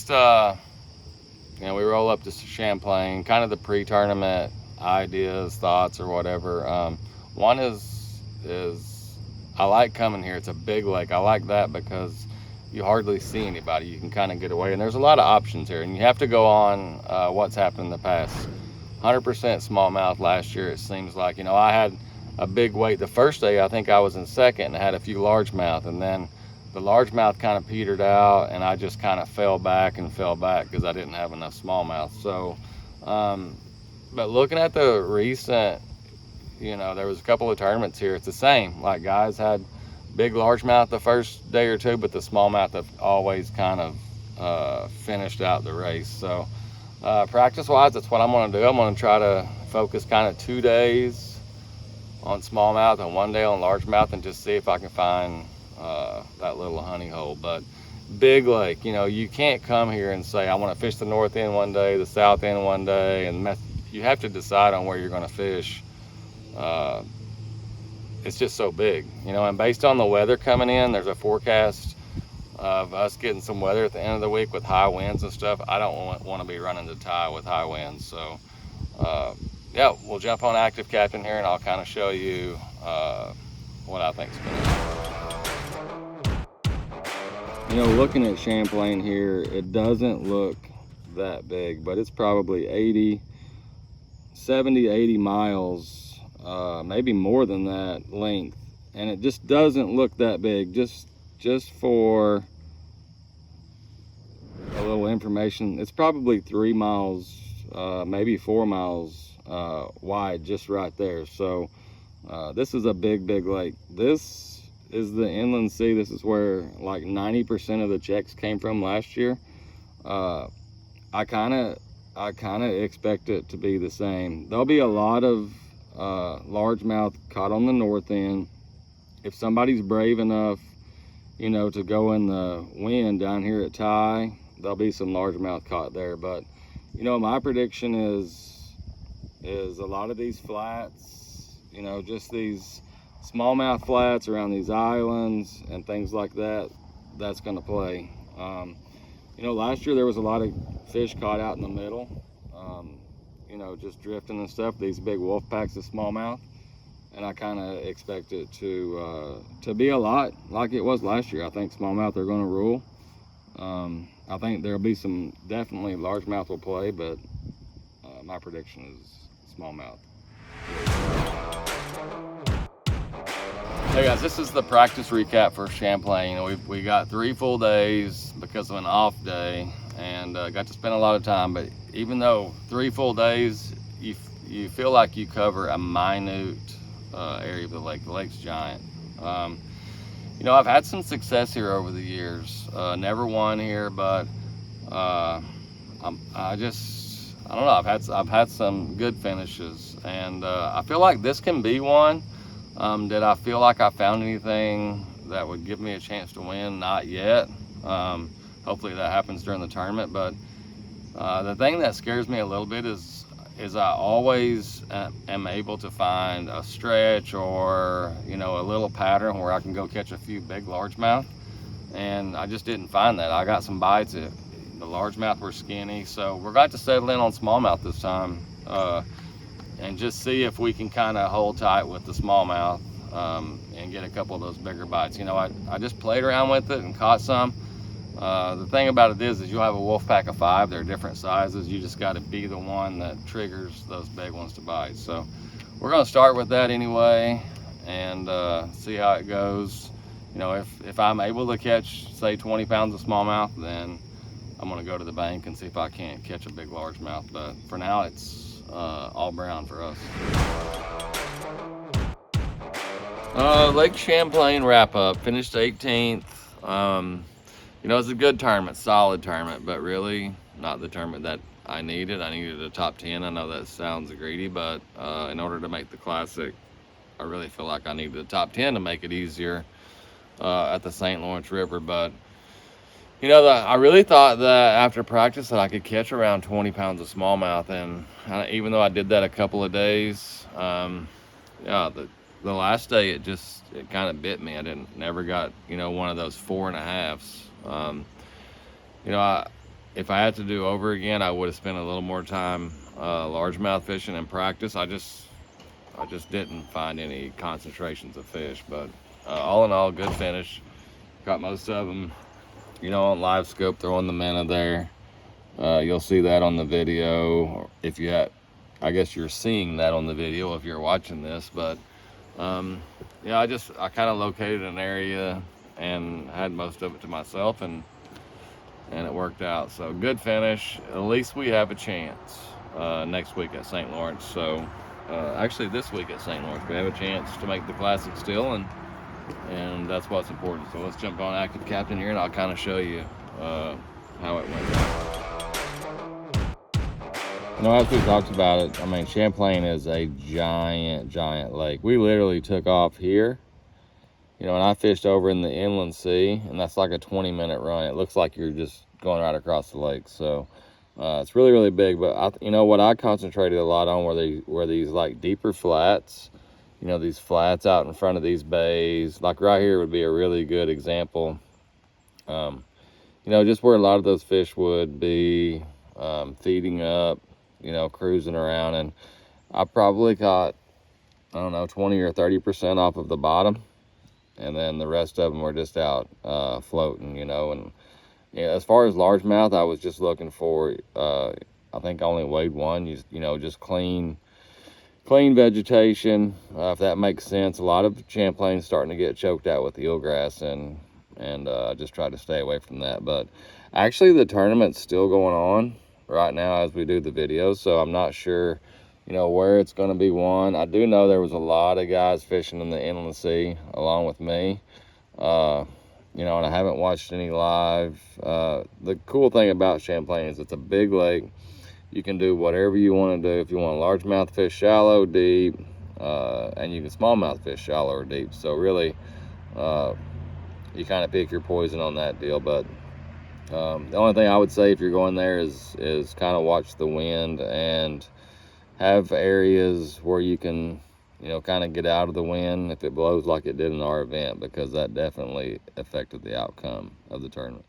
just we roll up to Champlain, kind of the pre-tournament ideas, thoughts, or whatever. One is I like coming here. It's a big lake. I like that because you hardly see anybody. You can kind of get away, and there's a lot of options here. And you have to go on what's happened in the past. 100% smallmouth last year. It seems like, I had a big weight the first day. I think I was in second and had a few largemouth, and then the largemouth kind of petered out, and I just kind of fell back because I didn't have enough smallmouth. So, but looking at the recent, there was a couple of tournaments here. It's the same. Like, guys had big largemouth the first day or two, but the smallmouth have always kind of finished out the race. So, practice-wise, that's what I'm going to do. I'm going to try to focus kind of 2 days on smallmouth and 1 day on largemouth, and just see if I can find that little honey hole. But big lake, you can't come here and say I want to fish the north end one day, the south end one day, and you have to decide on where you're going to fish. It's just so big, and based on the weather coming in, there's a forecast of us getting some weather at the end of the week with high winds and stuff. I don't want to be running to tie with high winds. So yeah, we'll jump on ActiveCaptain here, and I'll kind of show you what I think is going to happen. Looking at Champlain here, it doesn't look that big, but it's probably 70, 80 miles, maybe more than that length. And it just doesn't look that big. Just for a little information, it's probably 3 miles, maybe 4 miles wide, just right there. So this is a big lake. This is the inland sea. This is where like 90% of the checks came from last year. I kind of expect it to be the same. There'll be a lot of largemouth caught on the north end. If somebody's brave enough, to go in the wind down here at Ty, there'll be some largemouth caught there. But my prediction is a lot of these flats, just these smallmouth flats around these islands and things like that, that's going to play. Last year there was a lot of fish caught out in the middle, just drifting and stuff, these big wolf packs of smallmouth. And I kind of expect it to be a lot like it was last year. I think smallmouth are going to rule. I think there'll be definitely largemouth will play, but my prediction is smallmouth. Hey guys, this is the practice recap for Champlain. We got 3 full days because of an off day, and got to spend a lot of time. But even though 3 full days, you feel like you cover a minute area of the lake. The lake's giant. I've had some success here over the years. Never won here, but I don't know. I've had some good finishes, and I feel like this can be one. Did I feel like I found anything that would give me a chance to win? Not yet. Hopefully that happens during the tournament. But the thing that scares me a little bit is I always am able to find a stretch or a little pattern where I can go catch a few big largemouth, and I just didn't find that. I got some bites. The largemouth were skinny, so we're going to settle in on smallmouth this time, and just see if we can kind of hold tight with the smallmouth and get a couple of those bigger bites. I just played around with it and caught some. The thing about it is you'll have a wolf pack of 5. They're different sizes. You just got to be the one that triggers those big ones to bite. So we're going to start with that anyway, and see how it goes. If I'm able to catch, say, 20 pounds of smallmouth, then I'm going to go to the bank and see if I can't catch a big largemouth. But for now, it's all brown for us. Lake Champlain wrap up. Finished 18th. It's a good tournament, solid tournament, but really not the tournament that I needed. I needed a top 10. I know that sounds greedy, but in order to make the Classic, I really feel like I needed a top 10 to make it easier at the St. Lawrence River. But I really thought that after practice that I could catch around 20 pounds of smallmouth, and even though I did that a couple of days, the last day it kind of bit me. I never got one of those 4.5s. if I had to do over again, I would have spent a little more time largemouth fishing in practice. I just didn't find any concentrations of fish, but all in all, good finish. Got most of them, you know, on live scope, throwing the minnow there. You'll see that on the video. If you had, I guess you're seeing that on the video if you're watching this, but yeah, I kind of located an area and had most of it to myself, and it worked out. So good finish. At least we have a chance next week at St. Lawrence. So actually this week at St. Lawrence, we have a chance to make the Classic still, and that's what's important. So let's jump on ActiveCaptain here, and I'll kind of show you how it went down. You know, as we talked about it, I mean, Champlain is a giant lake. We literally took off here, you know, and I fished over in the inland sea, and that's like a 20-minute run. It looks like you're just going right across the lake. So it's really big. But you know what I concentrated a lot on were these like deeper flats. You know, these flats out in front of these bays, like right here would be a really good example. You know, just where a lot of those fish would be feeding up, you know, cruising around. And I probably caught, I don't know, 20 or 30% off of the bottom, and then the rest of them were just out floating, you know. And yeah, as far as largemouth, I was just looking for I think I only weighed one, you know, just clean vegetation, if that makes sense. A lot of Champlain's starting to get choked out with eelgrass, and I just tried to stay away from that. But actually the tournament's still going on right now as we do the video, so I'm not sure, you know, where it's going to be won. I do know there was a lot of guys fishing in the inland sea along with me, you know, and I haven't watched any live. The cool thing about Champlain is it's a big lake. You can do whatever you want to do. If you want largemouth fish shallow, deep, and you can smallmouth fish shallow or deep. So really, you kind of pick your poison on that deal. But the only thing I would say if you're going there is kind of watch the wind and have areas where you can, you know, kind of get out of the wind if it blows like it did in our event, because that definitely affected the outcome of the tournament.